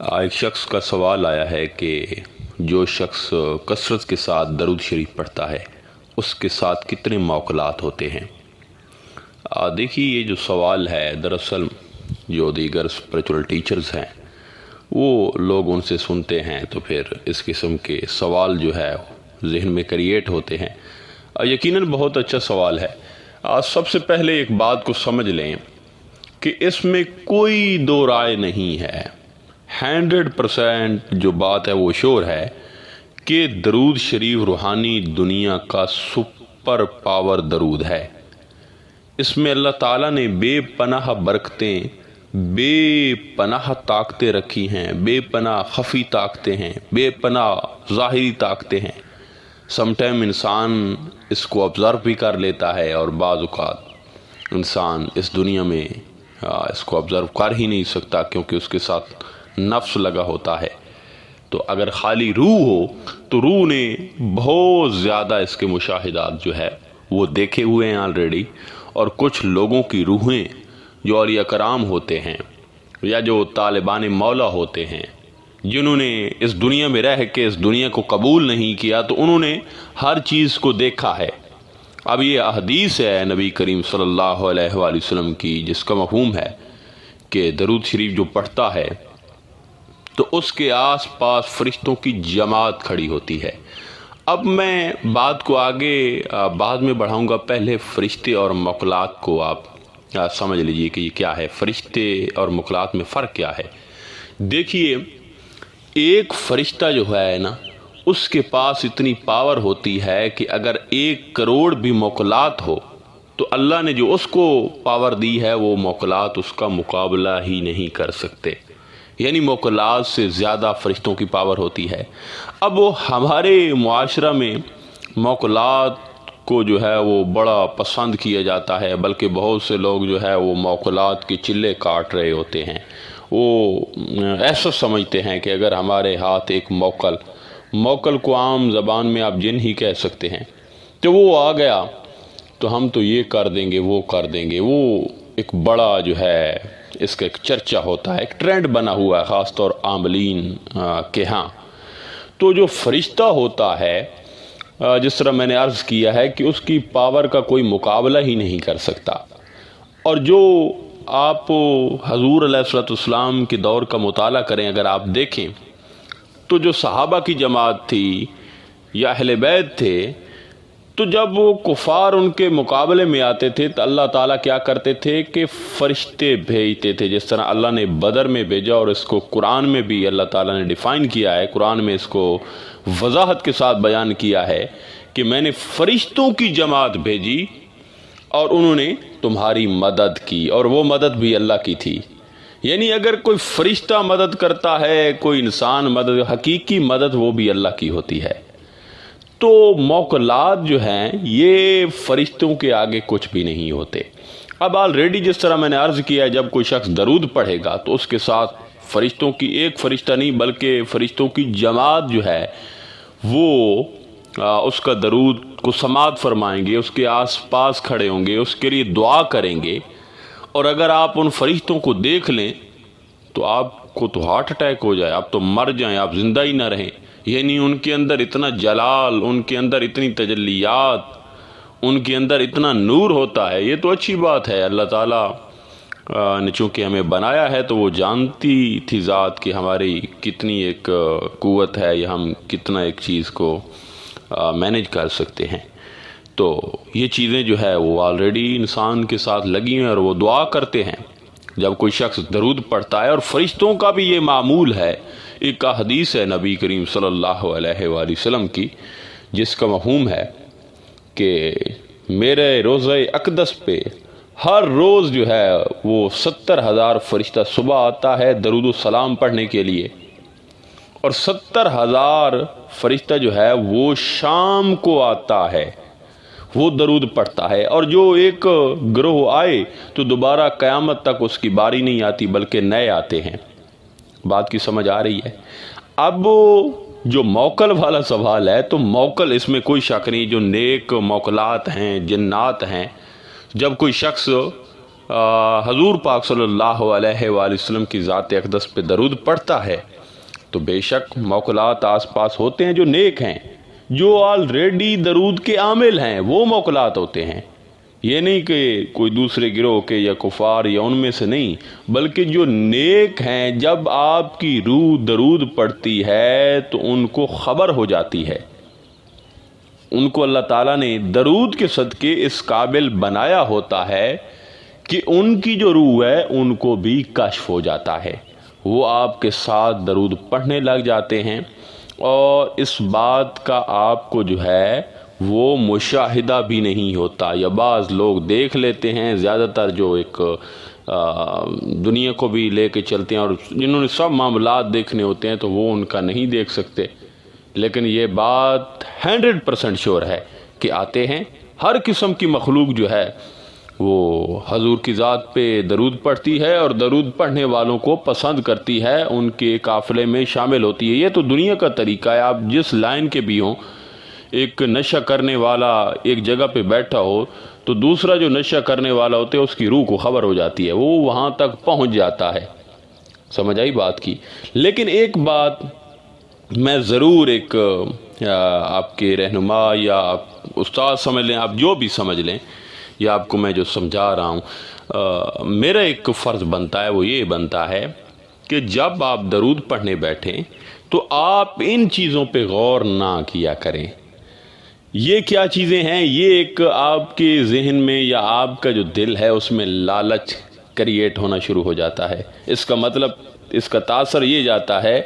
ایک شخص کا سوال آیا ہے کہ جو شخص کثرت کے ساتھ درود شریف پڑھتا ہے اس کے ساتھ کتنے موکلات ہوتے ہیں۔ دیکھیے، یہ جو سوال ہے دراصل جو دیگر اسپریچول ٹیچرز ہیں وہ لوگ ان سے سنتے ہیں تو پھر اس قسم کے سوال جو ہے ذہن میں کریٹ ہوتے ہیں۔ یقیناً بہت اچھا سوال ہے۔ سب سے پہلے ایک بات کو سمجھ لیں کہ اس میں کوئی دو رائے نہیں ہے، 100% جو بات ہے وہ شور ہے کہ درود شریف روحانی دنیا کا سپر پاور درود ہے۔ اس میں اللہ تعالیٰ نے بے پناہ برکتیں، بے پناہ طاقتیں رکھی ہیں، بے پناہ خفی طاقتیں ہیں، بے پناہ ظاہری طاقتیں ہیں۔ سم ٹائم انسان اس کو آبزرو بھی کر لیتا ہے اور بعض اوقات انسان اس دنیا میں اس کو آبزرو کر ہی نہیں سکتا کیونکہ اس کے ساتھ نفس لگا ہوتا ہے۔ تو اگر خالی روح ہو تو روح نے بہت زیادہ اس کے مشاہدات جو ہے وہ دیکھے ہوئے ہیں آلریڈی، اور کچھ لوگوں کی روحیں جو اولیاء کرام ہوتے ہیں یا جو طالبان مولا ہوتے ہیں جنہوں نے اس دنیا میں رہ کے اس دنیا کو قبول نہیں کیا تو انہوں نے ہر چیز کو دیکھا ہے۔ اب یہ احادیث ہے نبی کریم صلی اللہ علیہ وآلہ وسلم کی جس کا مفہوم ہے کہ درود شریف جو پڑھتا ہے تو اس کے آس پاس فرشتوں کی جماعت کھڑی ہوتی ہے۔ اب میں بات کو آگے بعد میں بڑھاؤں گا، پہلے فرشتے اور موکلات کو آپ سمجھ لیجئے کہ یہ کیا ہے، فرشتے اور موکلات میں فرق کیا ہے۔ دیکھیے، ایک فرشتہ جو ہے نا اس کے پاس اتنی پاور ہوتی ہے کہ اگر 1 کروڑ بھی موکلات ہو تو اللہ نے جو اس کو پاور دی ہے وہ موکلات اس کا مقابلہ ہی نہیں کر سکتے، یعنی موکلات سے زیادہ فرشتوں کی پاور ہوتی ہے۔ اب وہ ہمارے معاشرہ میں موکلات کو جو ہے وہ بڑا پسند کیا جاتا ہے، بلکہ بہت سے لوگ جو ہے وہ موکلات کے چلے کاٹ رہے ہوتے ہیں۔ وہ ایسا سمجھتے ہیں کہ اگر ہمارے ہاتھ ایک موکل کو عام زبان میں آپ جن ہی کہہ سکتے ہیں، تو وہ آ گیا تو ہم تو یہ کر دیں گے وہ کر دیں گے۔ وہ ایک بڑا جو ہے اس کا ایک چرچا ہوتا ہے، ایک ٹرینڈ بنا ہوا ہے خاص طور عاملین کے ہاں۔ تو جو فرشتہ ہوتا ہے جس طرح میں نے عرض کیا ہے کہ اس کی پاور کا کوئی مقابلہ ہی نہیں کر سکتا، اور جو آپ حضور علیہ السلام کے دور کا مطالعہ کریں، اگر آپ دیکھیں تو جو صحابہ کی جماعت تھی یا اہل بیت تھے، تو جب وہ کفار ان کے مقابلے میں آتے تھے تو اللہ تعالیٰ کیا کرتے تھے کہ فرشتے بھیجتے تھے، جس طرح اللہ نے بدر میں بھیجا، اور اس کو قرآن میں بھی اللہ تعالیٰ نے ڈیفائن کیا ہے، قرآن میں اس کو وضاحت کے ساتھ بیان کیا ہے کہ میں نے فرشتوں کی جماعت بھیجی اور انہوں نے تمہاری مدد کی، اور وہ مدد بھی اللہ کی تھی۔ یعنی اگر کوئی فرشتہ مدد کرتا ہے، کوئی انسان مدد، حقیقی مدد وہ بھی اللہ کی ہوتی ہے۔ تو موکلات جو ہیں یہ فرشتوں کے آگے کچھ بھی نہیں ہوتے۔ اب آلریڈی جس طرح میں نے عرض کیا، جب کوئی شخص درود پڑھے گا تو اس کے ساتھ فرشتوں کی ایک فرشتہ نہیں بلکہ فرشتوں کی جماعت جو ہے وہ اس کا درود کو سماعت فرمائیں گے، اس کے آس پاس کھڑے ہوں گے، اس کے لیے دعا کریں گے۔ اور اگر آپ ان فرشتوں کو دیکھ لیں تو آپ کو تو ہارٹ اٹیک ہو جائے، آپ تو مر جائیں، آپ زندہ ہی نہ رہیں۔ یعنی ان کے اندر اتنا جلال، ان کے اندر اتنی تجلیات، ان کے اندر اتنا نور ہوتا ہے۔ یہ تو اچھی بات ہے، اللہ تعالیٰ نے چونکہ ہمیں بنایا ہے تو وہ جانتی تھی ذات کہ ہماری کتنی ایک قوت ہے یا ہم کتنا ایک چیز کو مینیج کر سکتے ہیں۔ تو یہ چیزیں جو ہے وہ آلریڈی انسان کے ساتھ لگی ہیں، اور وہ دعا کرتے ہیں جب کوئی شخص درود پڑھتا ہے۔ اور فرشتوں کا بھی یہ معمول ہے۔ ایک حدیث ہے نبی کریم صلی اللہ علیہ وآلہ وسلم کی جس کا مفہوم ہے کہ میرے روزہ اقدس پہ ہر روز جو ہے وہ 70,000 فرشتہ صبح آتا ہے درود و سلام پڑھنے کے لیے، اور 70,000 فرشتہ جو ہے وہ شام کو آتا ہے، وہ درود پڑھتا ہے۔ اور جو ایک گروہ آئے تو دوبارہ قیامت تک اس کی باری نہیں آتی بلکہ نئے آتے ہیں۔ بات کی سمجھ آ رہی ہے؟ اب جو موکل والا سوال ہے تو موکل، اس میں کوئی شک نہیں، جو نیک موکلات ہیں، جنات ہیں، جب کوئی شخص حضور پاک صلی اللہ علیہ وآلہ وسلم کی ذات اقدس پہ درود پڑھتا ہے تو بے شک موکلات آس پاس ہوتے ہیں جو نیک ہیں، جو آلریڈی درود کے عامل ہیں، وہ موکلات ہوتے ہیں۔ یہ نہیں کہ کوئی دوسرے گروہ کے یا کفار یا ان میں سے نہیں، بلکہ جو نیک ہیں جب آپ کی روح درود پڑھتی ہے تو ان کو خبر ہو جاتی ہے، ان کو اللہ تعالیٰ نے درود کے صدقے اس قابل بنایا ہوتا ہے کہ ان کی جو روح ہے ان کو بھی کشف ہو جاتا ہے، وہ آپ کے ساتھ درود پڑھنے لگ جاتے ہیں، اور اس بات کا آپ کو جو ہے وہ مشاہدہ بھی نہیں ہوتا، یا بعض لوگ دیکھ لیتے ہیں، زیادہ تر جو ایک دنیا کو بھی لے کے چلتے ہیں اور جنہوں نے سب معاملات دیکھنے ہوتے ہیں تو وہ ان کا نہیں دیکھ سکتے، لیکن یہ بات 100% شور ہے کہ آتے ہیں۔ ہر قسم کی مخلوق جو ہے وہ حضور کی ذات پہ درود پڑھتی ہے اور درود پڑھنے والوں کو پسند کرتی ہے، ان کے قافلے میں شامل ہوتی ہے۔ یہ تو دنیا کا طریقہ ہے، آپ جس لائن کے بھی ہوں، ایک نشہ کرنے والا ایک جگہ پہ بیٹھا ہو تو دوسرا جو نشہ کرنے والا ہوتا ہے اس کی روح کو خبر ہو جاتی ہے، وہ وہاں تک پہنچ جاتا ہے۔ سمجھ آئی بات کی؟ لیکن ایک بات میں ضرور ایک آپ کے رہنما یا استاد سمجھ لیں، آپ جو بھی سمجھ لیں، یا آپ کو میں جو سمجھا رہا ہوں، میرا ایک فرض بنتا ہے، وہ یہ بنتا ہے کہ جب آپ درود پڑھنے بیٹھیں تو آپ ان چیزوں پہ غور نہ کیا کریں۔ یہ کیا چیزیں ہیں؟ یہ ایک آپ کے ذہن میں یا آپ کا جو دل ہے اس میں لالچ کریٹ ہونا شروع ہو جاتا ہے۔ اس کا مطلب، اس کا تاثر یہ جاتا ہے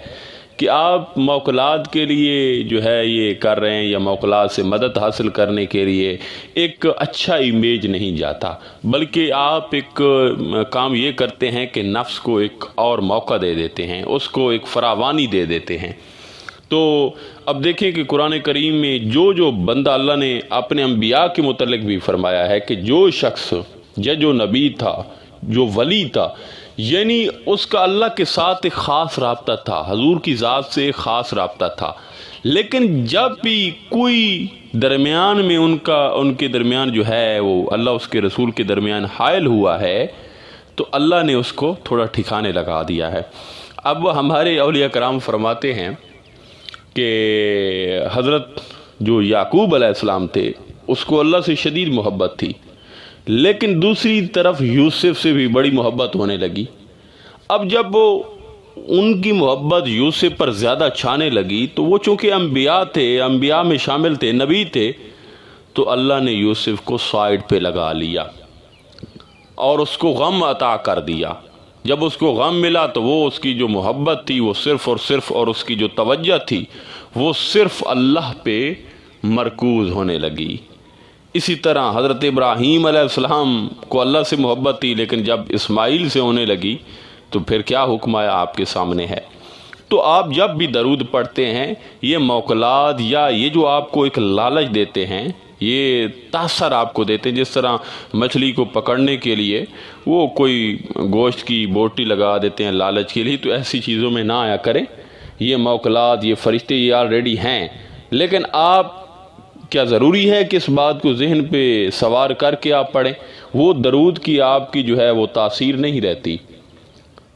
کہ آپ موکلات کے لیے جو ہے یہ کر رہے ہیں، یا موکلات سے مدد حاصل کرنے کے لیے ایک اچھا امیج نہیں جاتا، بلکہ آپ ایک کام یہ کرتے ہیں کہ نفس کو ایک اور موقع دے دیتے ہیں، اس کو ایک فراوانی دے دیتے ہیں۔ تو اب دیکھیں کہ قرآن کریم میں جو بندہ اللہ نے اپنے انبیاء کے متعلق بھی فرمایا ہے کہ جو شخص یا جو نبی تھا، جو ولی تھا، یعنی اس کا اللہ کے ساتھ ایک خاص رابطہ تھا، حضور کی ذات سے ایک خاص رابطہ تھا، لیکن جب بھی کوئی درمیان میں ان کے درمیان جو ہے وہ اللہ اس کے رسول کے درمیان حائل ہوا ہے تو اللہ نے اس کو تھوڑا ٹھکانے لگا دیا ہے۔ اب ہمارے اولیاء کرام فرماتے ہیں کہ حضرت جو یعقوب علیہ السلام تھے اس کو اللہ سے شدید محبت تھی، لیکن دوسری طرف یوسف سے بھی بڑی محبت ہونے لگی۔ اب جب وہ ان کی محبت یوسف پر زیادہ چھانے لگی تو وہ چونکہ انبیاء تھے، انبیاء میں شامل تھے، نبی تھے، تو اللہ نے یوسف کو سائیڈ پہ لگا لیا اور اس کو غم عطا کر دیا۔ جب اس کو غم ملا تو وہ اس کی جو محبت تھی وہ صرف اور اس کی جو توجہ تھی وہ صرف اللہ پہ مرکوز ہونے لگی۔ اسی طرح حضرت ابراہیم علیہ السلام کو اللہ سے محبت تھی، لیکن جب اسماعیل سے ہونے لگی تو پھر کیا حکم آیا آپ کے سامنے ہے۔ تو آپ جب بھی درود پڑھتے ہیں، یہ موکلات یا یہ جو آپ کو ایک لالچ دیتے ہیں، یہ تاثر آپ کو دیتے ہیں، جس طرح مچھلی کو پکڑنے کے لیے وہ کوئی گوشت کی بوٹی لگا دیتے ہیں لالچ کے لیے، تو ایسی چیزوں میں نہ آیا کریں۔ یہ موکلات، یہ فرشتے، یہ آلریڈی ہیں، لیکن آپ کیا ضروری ہے کہ اس بات کو ذہن پہ سوار کر کے آپ پڑھیں؟ وہ درود کی آپ کی جو ہے وہ تاثیر نہیں رہتی۔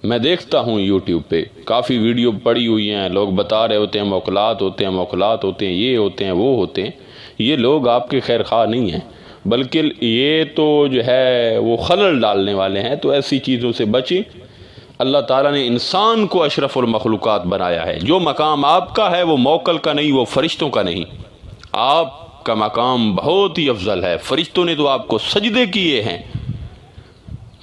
میں دیکھتا ہوں یوٹیوب پہ کافی ویڈیو پڑی ہوئی ہیں، لوگ بتا رہے ہوتے ہیں موکلات ہوتے ہیں، موکلات ہوتے ہیں، یہ ہوتے ہیں، وہ ہوتے ہیں۔ یہ لوگ آپ کے خیر خواہ نہیں ہیں، بلکہ یہ تو جو ہے وہ خلل ڈالنے والے ہیں، تو ایسی چیزوں سے بچیں۔ اللہ تعالیٰ نے انسان کو اشرف المخلوقات بنایا ہے۔ جو مقام آپ کا ہے وہ موکل کا نہیں، وہ فرشتوں کا نہیں۔ آپ کا مقام بہت ہی افضل ہے، فرشتوں نے تو آپ کو سجدے کیے ہیں۔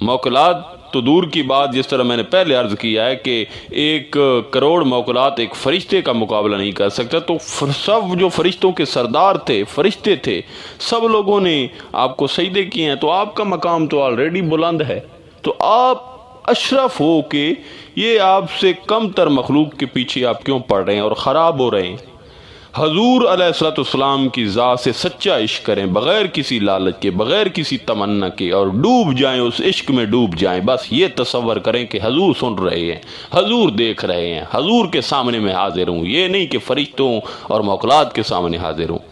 موکلات تو دور کی بات، جس طرح میں نے پہلے عرض کیا ہے کہ 1 کروڑ موکلات ایک فرشتے کا مقابلہ نہیں کر سکتا، تو سب جو فرشتوں کے سردار تھے، فرشتے تھے، سب لوگوں نے آپ کو سجدے کیے ہیں، تو آپ کا مقام تو آلریڈی بلند ہے۔ تو آپ اشرف ہو کے یہ آپ سے کم تر مخلوق کے پیچھے آپ کیوں پڑ رہے ہیں اور خراب ہو رہے ہیں؟ حضور علیہ السلام کی ذات سے سچا عشق کریں، بغیر کسی لالچ کے، بغیر کسی تمنا کے، اور ڈوب جائیں، اس عشق میں ڈوب جائیں۔ بس یہ تصور کریں کہ حضور سن رہے ہیں، حضور دیکھ رہے ہیں، حضور کے سامنے میں حاضر ہوں، یہ نہیں کہ فرشتوں اور موکلات کے سامنے حاضر ہوں۔